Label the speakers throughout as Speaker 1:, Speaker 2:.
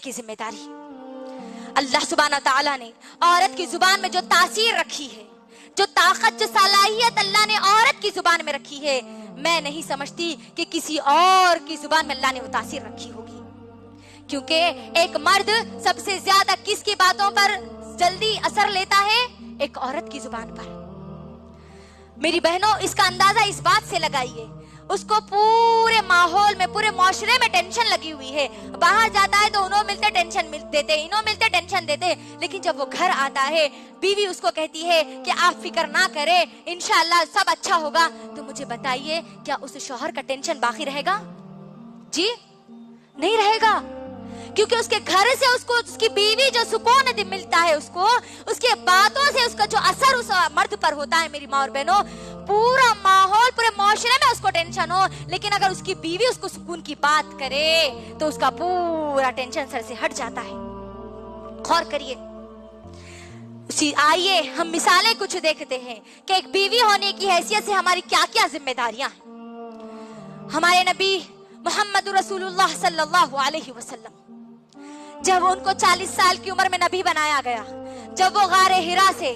Speaker 1: کی ذمہ داری اللہ سبحانہ تعالیٰ نے عورت کی زبان میں جو تاثیر رکھی ہے، جو طاقت، جو صلاحیت اللہ نے عورت کی زبان میں رکھی ہے، میں نہیں سمجھتی کہ کسی اور کی زبان میں اللہ نے وہ تاثیر رکھی ہوگی، کیونکہ ایک مرد سب سے زیادہ کس کی باتوں پر جلدی اثر لیتا ہے؟ ایک عورت کی زبان پر۔ میری بہنوں، اس کا اندازہ اس بات سے لگائیے، اس کو پورے ماحول میں، پورے معاشرے میں ٹینشن لگی ہوئی ہے، باہر جاتا ہے تو انہوں ملتے ٹینشن دیتے، انہوں ملتے ٹینشن دیتے، لیکن جب وہ گھر آتا ہے بیوی اس کو کہتی ہے کہ آپ فکر نہ کرے، انشاءاللہ سب اچھا ہوگا، تو مجھے بتائیے کیا اس شوہر کا ٹینشن باقی رہے گا؟ جی نہیں رہے گا، کیونکہ اس کے گھر سے اس کو اس کی بیوی جو سکون ملتا ہے، اس کو اس کے باتوں سے اس کا جو اثر اس مرد پر ہوتا ہے، میری ماں اور بہنوں، پورا ماحول، پورے معاشرے میں اس کو ٹینشن ہو، لیکن اگر اس کی بیوی اس کو سکون کی بات کرے تو اس کا پورا ٹینشن سر سے ہٹ جاتا ہے۔ غور کریے، آئیے ہم مثالیں کچھ دیکھتے ہیں کہ ایک بیوی ہونے کی حیثیت سے ہماری کیا کیا ذمہ داریاں ہیں۔ ہمارے نبی محمد رسول اللہ صلی اللہ علیہ وسلم، جب ان کو 40 سال کی عمر میں نبی بنایا گیا، جب وہ غار حرا سے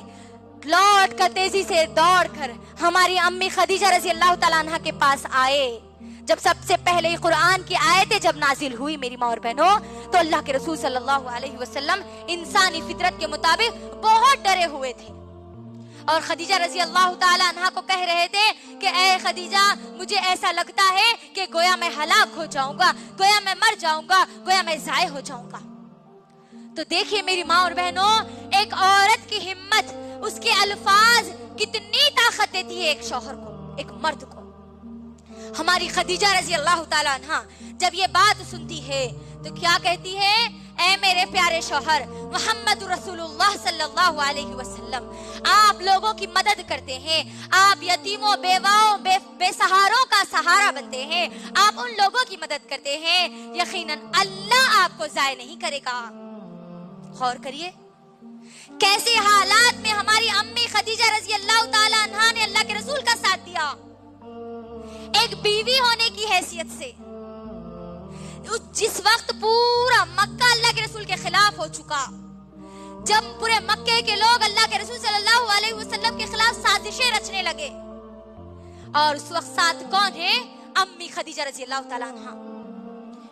Speaker 1: لوٹ کر تیزی سے دوڑ کر ہماری امی خدیجہ رضی اللہ تعالیٰ عنہ کے پاس آئے، جب سب سے پہلے قرآن کی آیتیں جب نازل ہوئی میری ماں اور بہنوں، تو اللہ کے رسول صلی اللہ علیہ وسلم انسانی فطرت کے مطابق بہت ڈرے ہوئے تھے، اور خدیجہ رضی اللہ تعالیٰ عنہ کو کہہ رہے تھے کہ اے خدیجہ، مجھے ایسا لگتا ہے کہ گویا میں ہلاک ہو جاؤں گا، گویا میں مر جاؤں گا، گویا میں ضائع ہو جاؤں گا۔ تو دیکھیے میری ماں اور بہنوں، ایک عورت کی ہمت، اس کے الفاظ کتنی طاقت دیتی ہے ایک شوہر کو، ایک مرد کو۔ ہماری خدیجہ رضی اللہ تعالیٰ عنہ جب یہ بات سنتی ہے تو کیا کہتی ہے؟ اے میرے پیارے شوہر محمد رسول اللہ صلی اللہ علیہ وسلم، آپ لوگوں کی مدد کرتے ہیں، آپ یتیموں، بیواؤں، بے سہاروں کا سہارا بنتے ہیں، آپ ان لوگوں کی مدد کرتے ہیں، یقیناً اللہ آپ کو ضائع نہیں کرے گا۔ غور کریے کیسے حالات میں ہماری امی خدیجہ رضی اللہ تعالی عنہا نے اللہ کے رسول کا ساتھ دیا، ایک بیوی ہونے کی حیثیت سے۔ جس وقت پورا مکہ اللہ کے رسول کے خلاف ہو چکا، جب پورے مکے کے لوگ اللہ کے رسول صلی اللہ علیہ وسلم کے خلاف سازشیں رچنے لگے، اور اس وقت ساتھ کون ہے؟ امی خدیجہ رضی اللہ تعالی عنہا۔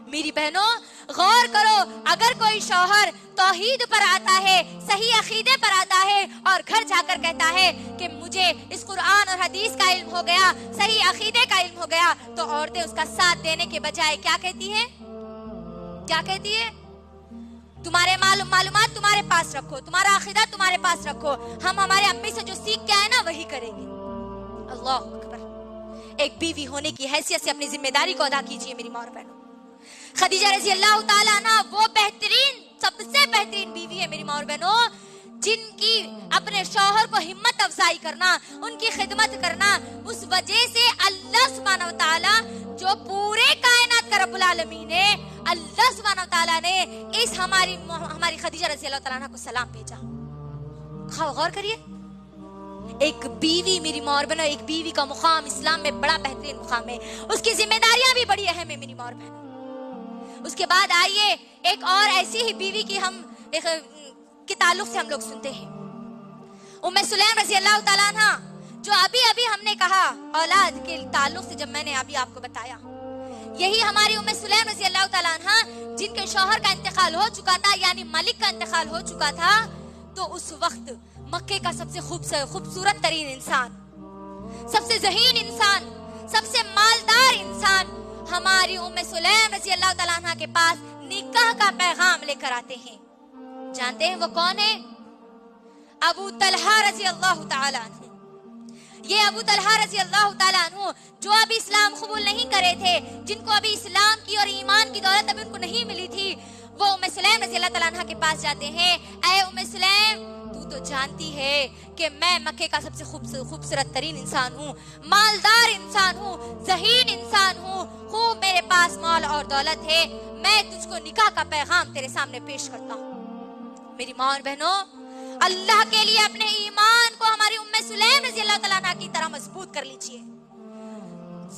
Speaker 1: میری بہنوں غور کرو، اگر کوئی شوہر توحید پر آتا ہے، صحیح عقیدے پر آتا ہے، اور گھر جا کر کہتا ہے کہ مجھے اس قرآن اور حدیث کا علم ہو گیا، صحیح عقیدے کا علم ہو گیا، تو عورتیں اس کا ساتھ دینے کے بجائے کیا کہتی ہیں؟ کیا کہتی ہے؟ تمہارے معلومات تمہارے پاس رکھو، تمہارا عقیدہ تمہارے پاس رکھو، ہم ہمارے امی سے جو سیکھ کے آئے نا وہی کریں گے۔ اللہ اکبر۔ ایک بیوی ہونے کی حیثیت سے اپنی ذمہ داری کو ادا کیجیے میری ماں اور بہنوں۔ خدیجہ رضی اللہ تعالیٰ عنہ وہ بہترین، سب سے بہترین بیوی ہے میری ماں اور بہنوں، جن کی اپنے شوہر کو ہمت افزائی کرنا، ان کی خدمت کرنا، اس وجہ سے اللہ سبحانہ و تعالیٰ جو پورے کائنات کا رب العالمین ہے، اللہ سبحانہ و تعالیٰ نے اس ہماری خدیجہ رضی اللہ تعالیٰ عنہ کو سلام بھیجا۔ غور کریے، ایک بیوی میری ماں اور بہنوں، ایک بیوی کا مقام اسلام میں بڑا بہترین مقام ہے، اس کی ذمہ داریاں بھی بڑی اہم ہے میری ماں اور بہنوں۔ اس کے بعد آئیے ایک اور ایسی ہی بیوی کی کے تعلق سے ہم لوگ سنتے ہیں، ام سلیم رضی اللہ تعالیٰ عنہ، جو ابھی ہم نے کہا اولاد کے تعلق سے، جب میں نے ابھی آپ کو بتایا، یہی ہماری ام سلیم رضی اللہ تعالیٰ عنہ جن کے شوہر کا انتقال ہو چکا تھا، یعنی ملک کا انتقال ہو چکا تھا، تو اس وقت مکے کا سب سے خوبصورت ترین انسان، سب سے ذہین انسان، سب سے مالدار انسان ہماری ام سلیم رضی اللہ تعالیٰ عنہ کے پاس نکاح کا پیغام لے کر آتے ہیں۔ جانتے ہیں وہ کون ہے؟ ابو طلحہ رضی اللہ تعالیٰ عنہ۔ یہ ابو طلحہ رضی اللہ تعالیٰ عنہ جو ابھی اسلام قبول نہیں کرے تھے، جن کو ابھی اسلام کی اور ایمان کی دولت ابھی ان کو نہیں ملی تھی، وہ ام سلیم رضی اللہ تعالیٰ عنہ کے پاس جاتے ہیں۔ اے ام سلیم، تو جانتی ہے کہ میں مکے کا سب سے خوبصورت ترین انسان ہوں، مالدار انسان ہوں، ذہین انسان ہوں، خوب میرے پاس مال اور دولت ہے، میں تجھ کو نکاح کا پیغام تیرے سامنے پیش کرتا ہوں۔ میری ماں اور بہنوں، اللہ کے لیے اپنے ایمان کو ہماری ام سلیم رضی اللہ تعالیٰ عنہ کی طرح مضبوط کر لیجئے۔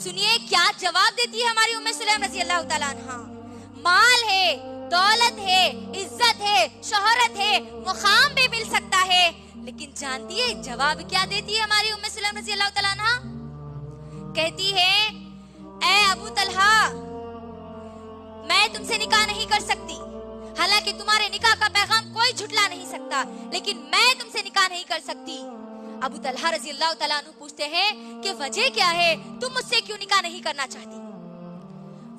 Speaker 1: سنیے کیا جواب دیتی ہے ہماری ام سلیم رضی اللہ تعالیٰ عنہ۔ مال ہے، دولت ہے، عزت ہے، شہرت ہے، مقام بھی مل سکتا ہے، لیکن جانتی ہے جواب کیا دیتی ہے ہماری ام سلیم رضی اللہ تعالیٰ عنہا؟ کہتی ہے اے ابو طلحہ میں تم سے نکاح نہیں کر سکتی، حالانکہ تمہارے نکاح کا پیغام کوئی جھٹلا نہیں سکتا، لیکن میں تم سے نکاح نہیں کر سکتی۔ ابو طلحہ رضی اللہ تعالیٰ عنہ پوچھتے ہیں کہ وجہ کیا ہے، تم مجھ سے کیوں نکاح نہیں کرنا چاہتی؟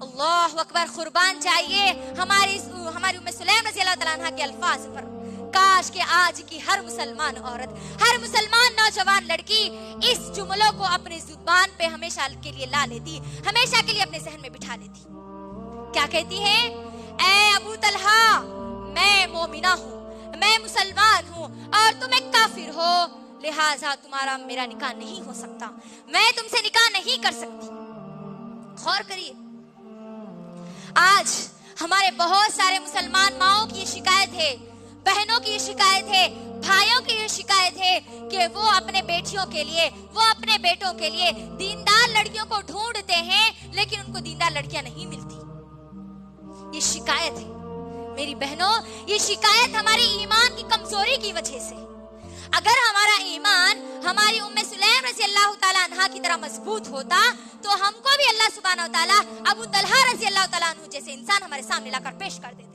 Speaker 1: اللہ اکبر، قربان چاہیے ہماری ام سلیم رضی اللہ تعالیٰ عنہ کے الفاظ پر۔ کاش کہ آج کی ہر مسلمان عورت، ہر مسلمان نوجوان لڑکی اس جملوں کو اپنی زبان پہ ہمیشہ کے لیے لا لیتی، ہمیشہ کے لیے اپنے ذہن میں بٹھا لیتی۔ کیا کہتی ہے؟ اے ابو طلحہ میں مومنہ ہوں، میں مسلمان ہوں اور تم ایک کافر ہو، لہٰذا تمہارا میرا نکاح نہیں ہو سکتا، میں تم سے نکاح نہیں کر سکتی۔ غور کریے، آج ہمارے بہت سارے مسلمان ماؤں کی یہ شکایت ہے، بہنوں کی یہ شکایت ہے، بھائیوں کی یہ شکایت ہے کہ وہ اپنے بیٹیوں کے لیے، وہ اپنے بیٹوں کے لیے دیندار لڑکیوں کو ڈھونڈتے ہیں، لیکن ان کو دیندار لڑکیاں نہیں ملتی۔ یہ شکایت ہے میری بہنوں، یہ شکایت ہماری ایمان کی کمزوری کی وجہ سے۔ اگر ہمارا ایمان ہماری ام سلیم رضی اللہ تعالیٰ عنہا کی طرح مضبوط ہوتا تو ہم کو بھی اللہ سبحانہ و تعالیٰ ابو طلحہ رضی اللہ تعالیٰ عنہ جیسے انسان ہمارے سامنے لا کر پیش کر دیتا۔